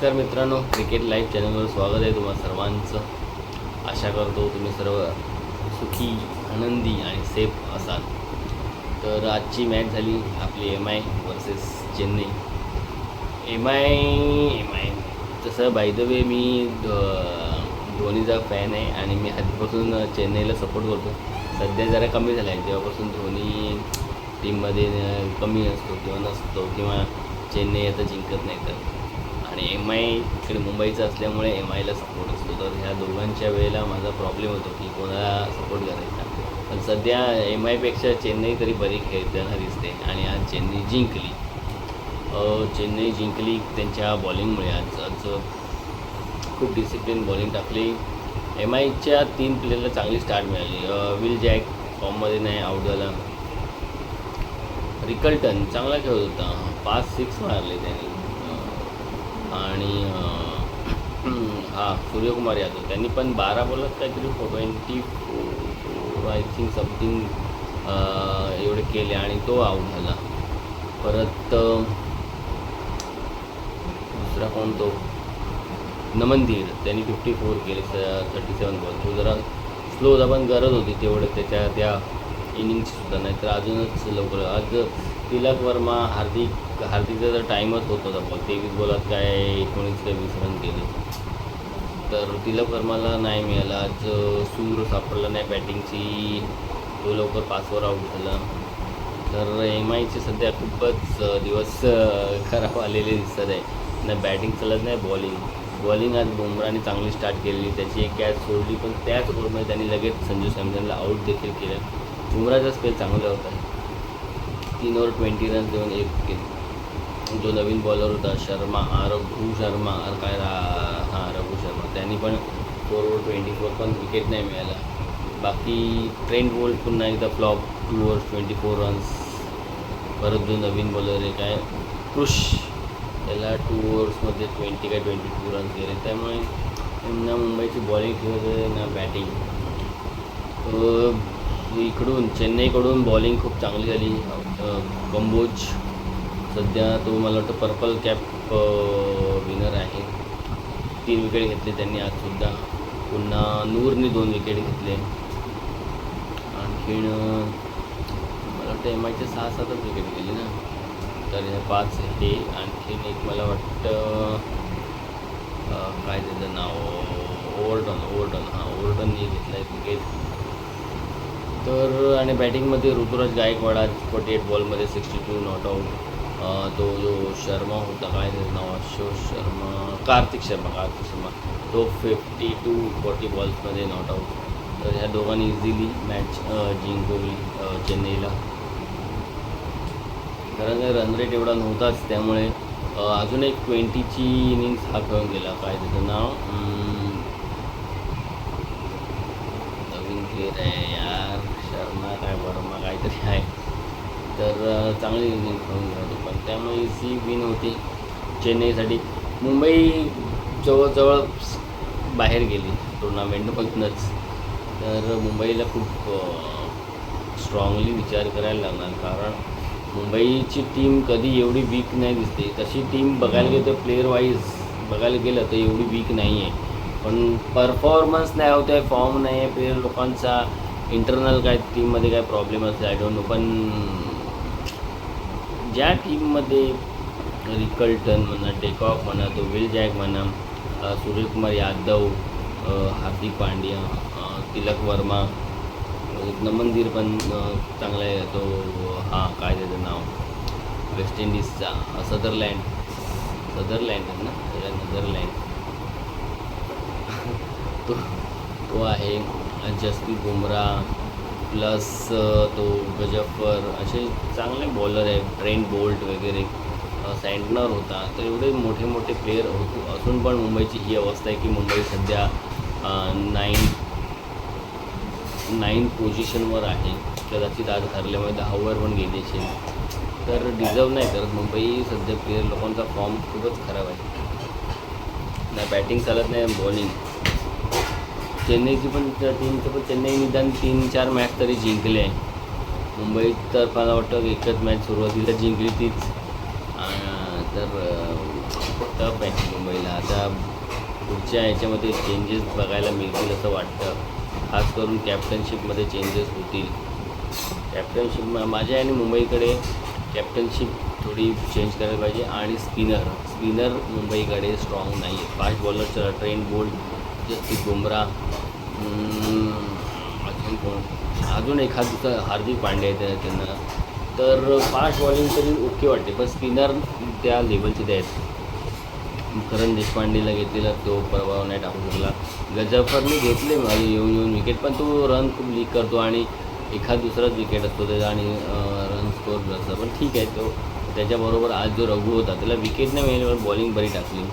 नमस्कार मित्रांनो, cricket live चॅनलवर स्वागत आहे तुम्हा सर्वांचं. आशा करतो तुम्ही सर्व सुखी, आनंदी आणि सेफ असाल. तर आजची मॅच झाली आपली MI versus Chennai. M I तसं बाय द वे मी धोनीचा फॅन आहे आणि मी आधीपासून चेन्नईला सपोर्ट करतो. सध्या जरा कमी झाला आहे, जेव्हापासून धोनी टीममध्ये कमी असतो किंवा नसतो किंवा चेन्नई आता जिंकत नाही तर. आणि MI इकडे मुंबईचं असल्यामुळे MIला सपोर्ट असतो. तर ह्या दोघांच्या वेळेला माझा प्रॉब्लेम होतो की कोणाला सपोर्ट करायचा. पण सध्या MIपेक्षा चेन्नई तरी बरी खेळताना दिसते आणि आज चेन्नई जिंकली त्यांच्या बॉलिंगमुळे. आज खूप डिसिप्लिन बॉलिंग टाकली. MIच्या 3 प्लेयरला चांगली स्टार्ट मिळाली. विल जॅक फॉर्ममध्ये नाही, आऊट झाला. रिकल्टन चांगला खेळत होता, 5-6 मारले त्याने. आणि सूर्यकुमार यादव त्यांनी पण 12 बॉलात काहीतरी 24 आय थिंक समथिंग एवढे केले आणि तो आऊट झाला. परत दुसरा कोण, तो नमनधीर, त्यांनी 54 केले 37 बॉल. तो जरा स्लो होता पण गरज होती तेवढं त्याच्या त्या इनिंग्ससुद्धा, नाहीतर अजूनच लवकर. आज तिलक वर्मा, हार्दिकचा जर टाईमच होत होता. बॉल 23 बॉलात काय 19 काय 20 रन केले. तर तिलक वर्माला नाही मिळाला. आज सूर सापडला नाही बॅटिंगची, तो लवकर 5वर आऊट झाला. तर MIचे सध्या खूपच दिवस खराब आलेले दिसत आहे. ना बॅटिंग चालत नाही, बॉलिंग आज बुमराने चांगली स्टार्ट केलेली. त्याची एक कॅच सोडली पण त्याच ओव्हरमध्ये त्यांनी लगेच संजू सॅमसनला आऊट देखील केलं. बुमराचा स्पेल चांगला होता, 3 ओव्हर 20 रन्स देऊन 1 विकेट. जो नवीन बॉलर होता रघु शर्मा, त्यांनी पण 4 ओव्हर 24 पण विकेट नाही मिळाला. बाकी ट्रेंट बोल्ट पुन्हा एकदा फ्लॉप, 2 ओव्हर 24 रन्स. परत जो नवीन बॉलर आहे काय कृष, त्याला 2 ओव्हर्समध्ये 20 काय 22 रन्स गेले. त्यामुळे ना मुंबईची बॉलिंग खेळत आहे ना बॅटिंग. इकडून चेन्नईकडून बॉलिंग खूप चांगली झाली. कंबोज सध्या तो मला वाटतं पर्पल कॅप विनर आहे. 3 विकेट घेतले त्यांनी आजसुद्धा. पुन्हा नूरने 2 विकेट घेतले. आणखीन मला वाटतं MIचे 6-7च विकेट गेली ना, तर हे 5 हे. आणखीन एक मला वाटतं काय त्याचं नाव, ओवर्टनने घेतला एक विकेट. तर आणि बॅटिंगमध्ये ऋतुराज गायकवाड आज 48 बॉलमध्ये 62 नॉट आऊट. तो जो शर्मा होता, काय त्याचं नाव, कार्तिक शर्मा, तो 40 बॉल्समध्ये नॉट आऊट. तर ह्या दोघांनी इझिली मॅच जिंकवली चेन्नईला. कारण रन रेट एवढा नव्हताच, त्यामुळे अजून एक 20ची इनिंग्स हा खेळून गेला. काय त्याचं नाव, नवीन प्लेयर आहे यार, शर्मा काय वर्मा काहीतरी आहे. तर चांगली इनिंग खेळून गेला पण, त्यामुळे इझी विन होती चेन्नईसाठी. मुंबई जवळजवळ बाहेर गेली टुर्नामेंटमधूनच. तर मुंबईला खूप स्ट्रॉंगली विचार करायला लागणार, कारण मुंबईची टीम कधी एवढी वीक नाही दिसते. तशी टीम बघायला गेलं तर प्लेअर वाईज बघायला गेलं तर एवढी वीक नाही आहे. पण परफॉर्मन्स नाही होत आहे, फॉर्म नाही आहे प्लेयर लोकांचा. इंटरनल काय टीममध्ये काय प्रॉब्लेम असेल आय डोंट नो. पण ज्या टीममध्ये रिकल्टन म्हणा, टेकऑफ म्हणा, तो विल जॅक म्हणा, सूर्यकुमार यादव, हार्दिक पांड्या, तिलक वर्मा, नमनधीर पण चांगला आहे. तो काय त्याचं नाव, वेस्ट इंडिजचा सदरलँड आहे ना, नेदरलँड तो आहे. जसप्रीत बुमराह प्लस तो गजफ्फर, असे चांगले बॉलर आहे. ट्रेंट बोल्ट वगैरे, सँटनर होता. तर एवढे मोठे प्लेयर असून पण मुंबईची ही अवस्था आहे की मुंबई सध्या 9 पोझिशनवर आहे. कदाचित आज हरल्यामुळे 10वर पण गेली असेल. तर डिझर्व नाही करत मुंबई सध्या. प्लेयर लोकांचा फॉर्म खूपच खराब आहे, ना बॅटिंग चालत नाही बॉलिंग. चेन्नईची पण टीमचं पण चेन्नई निदान 3-4 मॅच तरी जिंकले आहे. मुंबई तर मला वाटतं एकच मॅच सुरुवातीला जिंकली तीच. तर टफ आहे मुंबईला. आता पुढच्या ह्याच्यामध्ये चेंजेस बघायला मिळतील असं वाटतं. खास करून कॅप्टनशिपमध्ये चेंजेस होतील. कॅप्टनशिप माझ्या आणि मुंबईकडे कॅप्टनशिप थोडी चेंज करायला पाहिजे. आणि स्पिनर मुंबईकडे स्ट्रॉंग नाही आहे. फास्ट बॉलरचं ट्रेंट बोल्ट, जसप्रीत बुमराह, अजून कोण, अजून एखाद दुसरा हार्दिक पांड्या आहे त्यांना. तर फास्ट बॉलिंग तरी ओके वाटते, पण स्पिनर त्या लेवलचे ते आहेत. करण देशपांडेला घेतलेला तो प्रभाव नाही टाकू शकला. गजाफरने घेतले येऊन विकेट, पण तो रन खूप लीक करतो आणि एखाद दुसराच विकेट असतो त्याचा आणि रन स्कोर असतं. पण ठीक आहे, तो त्याच्याबरोबर आज जो रघु होता त्याला विकेट नाही मिळाली, पण बॉलिंग बरी टाकली.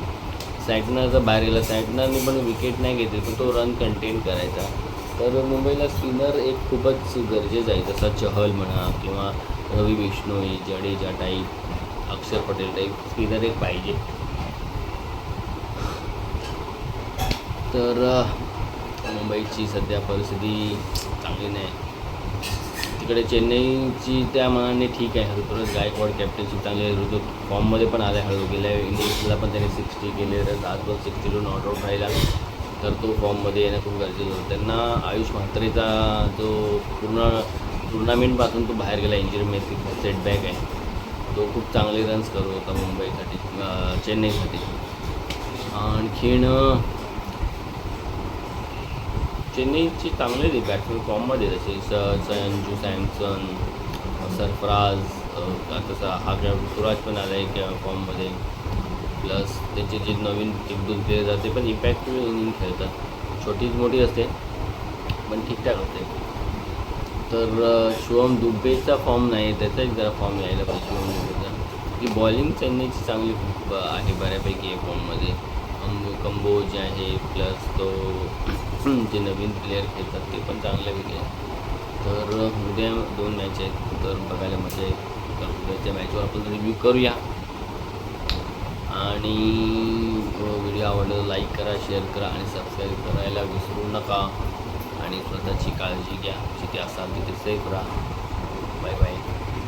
सॅटनरचा बाहेर गेला, सॅटनरने पण विकेट नाही घेतली, पण तो रन कंटेन करायचा. तर मुंबईला स्पिनर एक खूपच गरजेचं आहे. जसा चहल म्हणा किंवा रवी बिश्नोई, जडेजा टाईप, अक्षर पटेल टाईप स्पिनर एक पाहिजे. तर मुंबईची सध्या परिस्थिती चांगली नाही. तिकडे चेन्नईची त्या मनाने ठीक आहे. ऋतुराज गायकवाड कॅप्टनशिप चांगली आहे. ऋतू फॉर्ममध्ये पण आला हळू. गेल्या इंडियन्सला पण त्याने 60 केले, तर आज पण 62 नॉट आऊट राहिला. तर तो फॉर्ममध्ये येणं खूप गरजेचं होतं. त्यांना आयुष म्हात्रेचा जो पूर्ण टुर्नामेंटपासून तो बाहेर गेला इंजरीमध्ये, सेटबॅक आहे. तो खूप चांगले रन्स करत होता मुंबईसाठी, चेन्नईसाठी. आणखीन चेन्नईची चांगले ते बॅट्समॅन फॉर्ममध्ये जसे संजू सॅमसन, सरफराज, तसा हा ऋतुराज पण आला आहे फॉर्ममध्ये. प्लस त्याचे जे नवीन 1-2 प्लेयर जाते पण इम्पॅक्टफुल इनिंग खेळतात. छोटीच मोठी असते पण ठीकठाक असते. तर शिवम दुबेचा फॉर्म नाही, त्याचा एक जरा फॉर्म यायला पाहिजे शिवम दुबेचा. की बॉलिंग चेन्नईची चांगली आहे बऱ्यापैकी आहे फॉर्ममध्ये. कंबोज आहे, प्लस तो जे नवीन प्लेयर खेळतात ते पण चांगल्यापैकी आहे. तर उद्या 2 मॅच आहेत, तर बघायला मजा येईल. तर उद्याच्या मॅचवर आपण रिव्ह्यू करूया. आणि व्हिडिओ आवडला लाईक करा, शेअर करा आणि सबस्क्राईब करायला विसरू नका. आणि स्वतःची काळजी घ्या. जिथे असाल तिथे सेफ राहा. Bye bye.